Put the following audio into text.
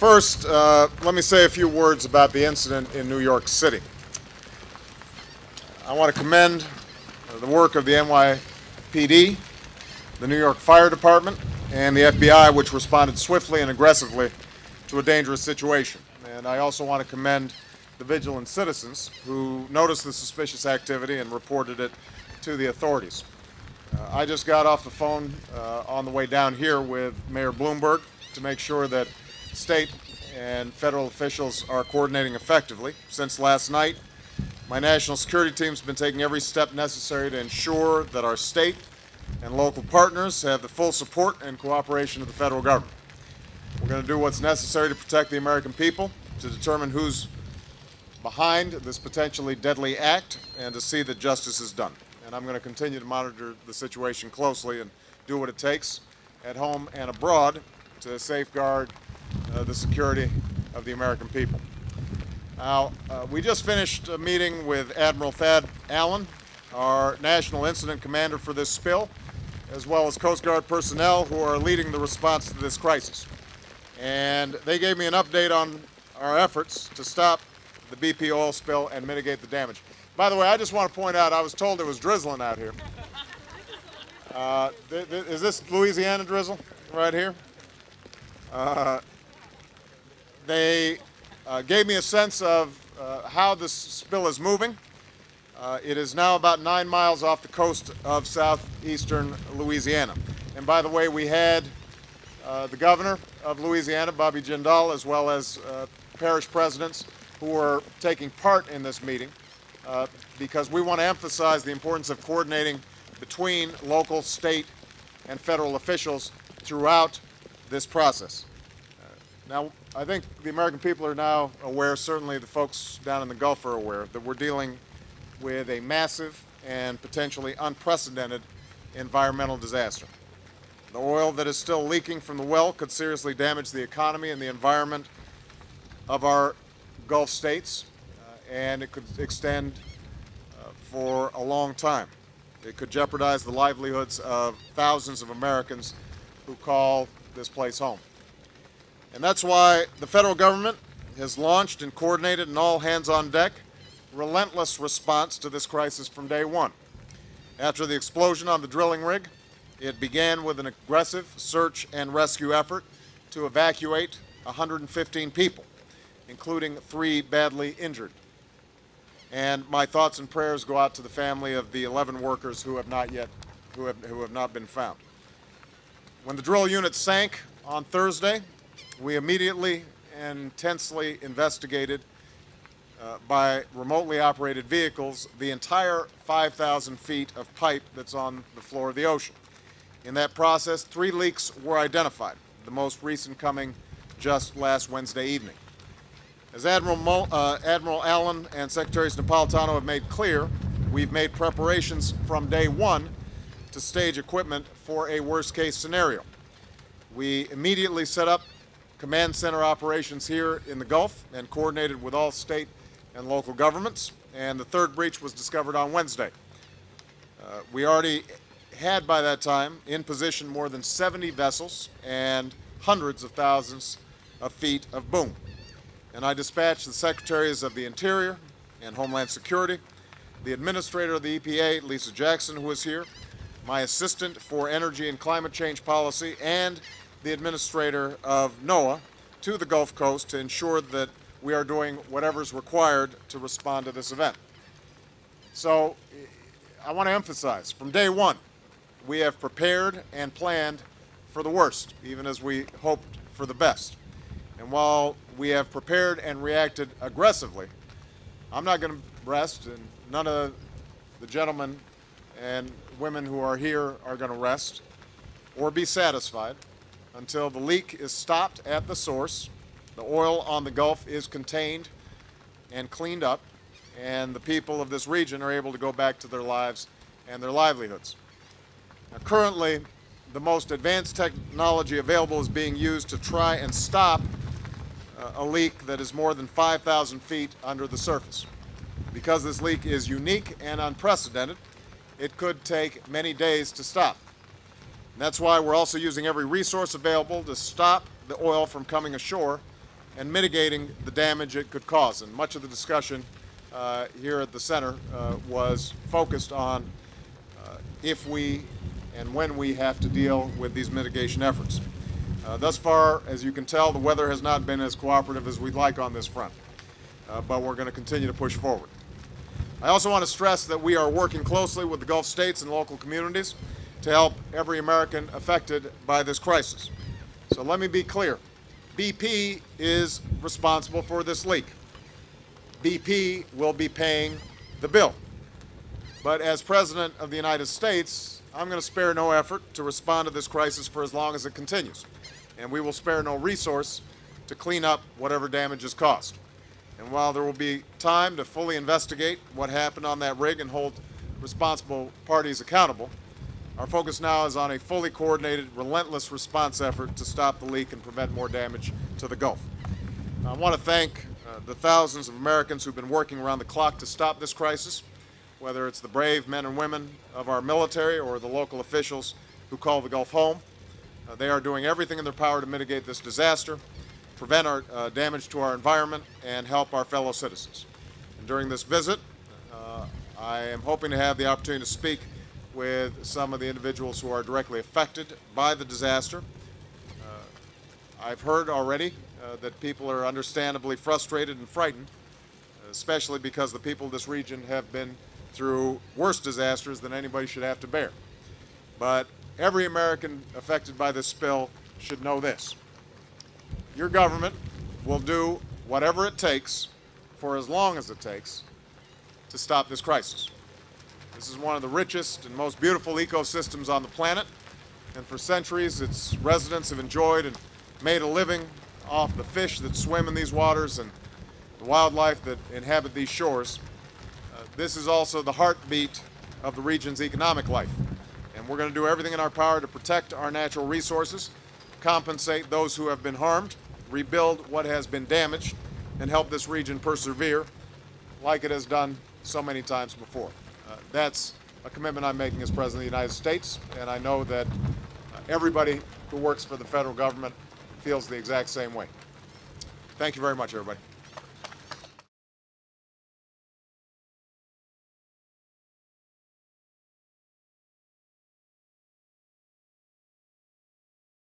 First, let me say a few words about the incident in New York City. I want to commend the work of the NYPD, the New York Fire Department, and the FBI, which responded swiftly and aggressively to a dangerous situation. And I also want to commend the vigilant citizens who noticed the suspicious activity and reported it to the authorities. I just got off the phone on the way down here with Mayor Bloomberg to make sure that state and federal officials are coordinating effectively. Since last night, my national security team's been taking every step necessary to ensure that our state and local partners have the full support and cooperation of the federal government. We're going to do what's necessary to protect the American people, to determine who's behind this potentially deadly act, and to see that justice is done. And I'm going to continue to monitor the situation closely and do what it takes at home and abroad to safeguard the security of the American people. Now, we just finished a meeting with Admiral Thad Allen, our national incident commander for this spill, as well as Coast Guard personnel who are leading the response to this crisis. And they gave me an update on our efforts to stop the BP oil spill and mitigate the damage. By the way, I just want to point out, I was told it was drizzling out here. Is this Louisiana drizzle right here? They gave me a sense of how this spill is moving. It is now about 9 miles off the coast of southeastern Louisiana. And by the way, we had the governor of Louisiana, Bobby Jindal, as well as parish presidents who are taking part in this meeting because we want to emphasize the importance of coordinating between local, state, and federal officials throughout this process. Now, I think the American people are now aware, certainly the folks down in the Gulf are aware, that we're dealing with a massive and potentially unprecedented environmental disaster. The oil that is still leaking from the well could seriously damage the economy and the environment of our Gulf states, and it could extend for a long time. It could jeopardize the livelihoods of thousands of Americans who call this place home. And that's why the federal government has launched and coordinated an all-hands-on-deck, relentless response to this crisis from day one. After the explosion on the drilling rig, it began with an aggressive search and rescue effort to evacuate 115 people, including 3 badly injured. And my thoughts and prayers go out to the family of the 11 workers who have not been found. When the drill unit sank on Thursday, we immediately and intensely investigated by remotely operated vehicles the entire 5,000 feet of pipe that's on the floor of the ocean. In that process, 3 leaks were identified, the most recent coming just last Wednesday evening. As Admiral Allen and Secretaries Napolitano have made clear, we've made preparations from day one to stage equipment for a worst-case scenario. We immediately set up command center operations here in the Gulf and coordinated with all state and local governments, and the 3rd breach was discovered on Wednesday. We already had by that time in position more than 70 vessels and hundreds of thousands of feet of boom. And I dispatched the Secretaries of the Interior and Homeland Security, the Administrator of the EPA, Lisa Jackson, who is here, my Assistant for Energy and Climate Change Policy, and the Administrator of NOAA to the Gulf Coast to ensure that we are doing whatever is required to respond to this event. So I want to emphasize, from day one, we have prepared and planned for the worst, even as we hoped for the best. And while we have prepared and reacted aggressively, I'm not going to rest, and none of the gentlemen and women who are here are going to rest or be satisfied until the leak is stopped at the source, the oil on the Gulf is contained and cleaned up, and the people of this region are able to go back to their lives and their livelihoods. Now, currently, the most advanced technology available is being used to try and stop a leak that is more than 5,000 feet under the surface. Because this leak is unique and unprecedented, it could take many days to stop. And that's why we're also using every resource available to stop the oil from coming ashore and mitigating the damage it could cause. And much of the discussion here at the center was focused on if we and when we have to deal with these mitigation efforts. Thus far, as you can tell, the weather has not been as cooperative as we'd like on this front, but we're going to continue to push forward. I also want to stress that we are working closely with the Gulf states and local communities to help every American affected by this crisis. So let me be clear. BP is responsible for this leak. BP will be paying the bill. But as President of the United States, I'm going to spare no effort to respond to this crisis for as long as it continues. And we will spare no resource to clean up whatever damage is caused. And while there will be time to fully investigate what happened on that rig and hold responsible parties accountable, our focus now is on a fully coordinated, relentless response effort to stop the leak and prevent more damage to the Gulf. I want to thank the thousands of Americans who've been working around the clock to stop this crisis, whether it's the brave men and women of our military or the local officials who call the Gulf home. They are doing everything in their power to mitigate this disaster, prevent our damage to our environment, and help our fellow citizens. And during this visit, I am hoping to have the opportunity to speak with some of the individuals who are directly affected by the disaster. I've heard already that people are understandably frustrated and frightened, especially because the people of this region have been through worse disasters than anybody should have to bear. But every American affected by this spill should know this. Your government will do whatever it takes for as long as it takes to stop this crisis. This is one of the richest and most beautiful ecosystems on the planet, and for centuries its residents have enjoyed and made a living off the fish that swim in these waters and the wildlife that inhabit these shores. This is also the heartbeat of the region's economic life, and we're going to do everything in our power to protect our natural resources, compensate those who have been harmed, rebuild what has been damaged, and help this region persevere like it has done so many times before. That's a commitment I'm making as President of the United States, and I know that everybody who works for the federal government feels the exact same way. Thank you very much, everybody.